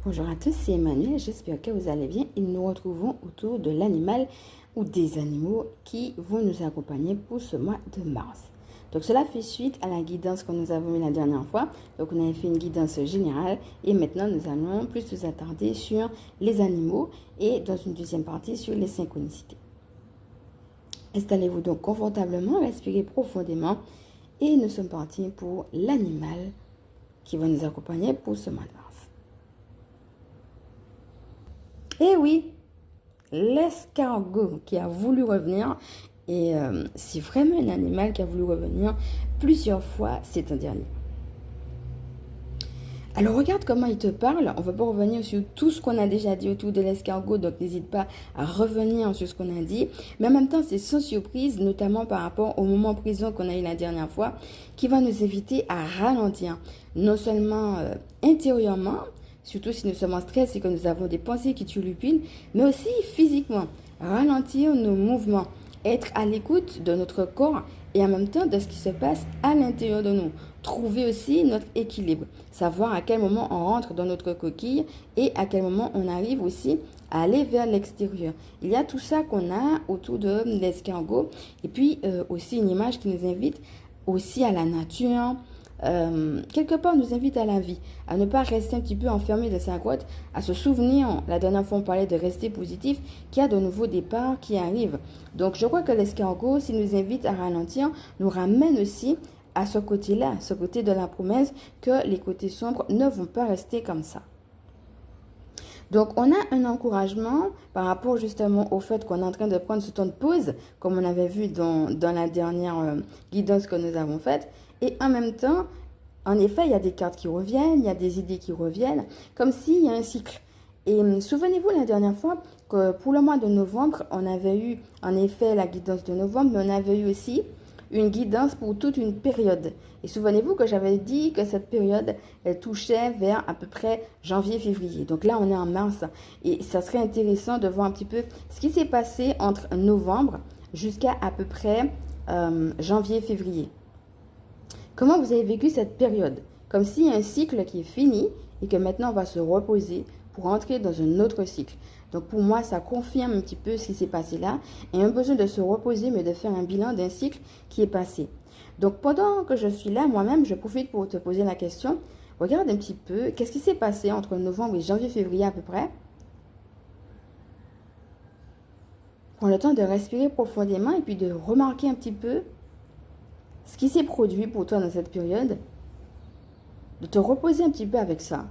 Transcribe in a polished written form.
Bonjour à tous, c'est Emmanuel, j'espère que vous allez bien et nous nous retrouvons autour de l'animal ou des animaux qui vont nous accompagner pour ce mois de mars. Donc cela fait suite à la guidance que nous avons mis la dernière fois. Donc on avait fait une guidance générale et maintenant nous allons plus nous attarder sur les animaux et dans une deuxième partie sur les synchronicités. Installez-vous donc confortablement, respirez profondément et nous sommes partis pour l'animal qui va nous accompagner pour ce mois de mars. Eh oui, l'escargot qui a voulu revenir, et c'est vraiment un animal qui a voulu revenir plusieurs fois c'est un dernier. Alors regarde comment il te parle, on ne va pas revenir sur tout ce qu'on a déjà dit autour de l'escargot, donc n'hésite pas à revenir sur ce qu'on a dit, mais en même temps c'est sans surprise, notamment par rapport au moment présent qu'on a eu la dernière fois, qui va nous inviter à ralentir, non seulement intérieurement, surtout si nous sommes en stress et que nous avons des pensées qui turlupinent, mais aussi physiquement. Ralentir nos mouvements, être à l'écoute de notre corps et en même temps de ce qui se passe à l'intérieur de nous. Trouver aussi notre équilibre, savoir à quel moment on rentre dans notre coquille et à quel moment on arrive aussi à aller vers l'extérieur. Il y a tout ça qu'on a autour de l'escargot et puis aussi une image qui nous invite aussi à la nature, quelque part nous invite à la vie, à ne pas rester un petit peu enfermé dans sa grotte, à se souvenir, la dernière fois on parlait de rester positif, qu'il y a de nouveaux départs qui arrivent. Donc je crois que l'escargot, s'il nous invite à ralentir, nous ramène aussi à ce côté-là, ce côté de la promesse que les côtés sombres ne vont pas rester comme ça. Donc, on a un encouragement par rapport justement au fait qu'on est en train de prendre ce temps de pause, comme on avait vu dans la dernière guidance que nous avons faite. Et en même temps, en effet, il y a des cartes qui reviennent, il y a des idées qui reviennent, comme s'il y a un cycle. Et souvenez-vous la dernière fois que pour le mois de novembre, on avait eu en effet la guidance de novembre, mais on avait eu aussi une guidance pour toute une période. Et souvenez-vous que j'avais dit que cette période, elle touchait vers à peu près janvier-février. Donc là, on est en mars. Et ça serait intéressant de voir un petit peu ce qui s'est passé entre novembre jusqu'à à peu près janvier-février. Comment vous avez vécu cette période? Comme s'il y a un cycle qui est fini et que maintenant on va se reposer pour entrer dans un autre cycle. Donc pour moi, ça confirme un petit peu ce qui s'est passé là et un besoin de se reposer mais de faire un bilan d'un cycle qui est passé. Donc pendant que je suis là, moi-même, je profite pour te poser la question. Regarde un petit peu, qu'est-ce qui s'est passé entre novembre et janvier-février à peu près? Prends le temps de respirer profondément et puis de remarquer un petit peu ce qui s'est produit pour toi dans cette période. De te reposer un petit peu avec ça.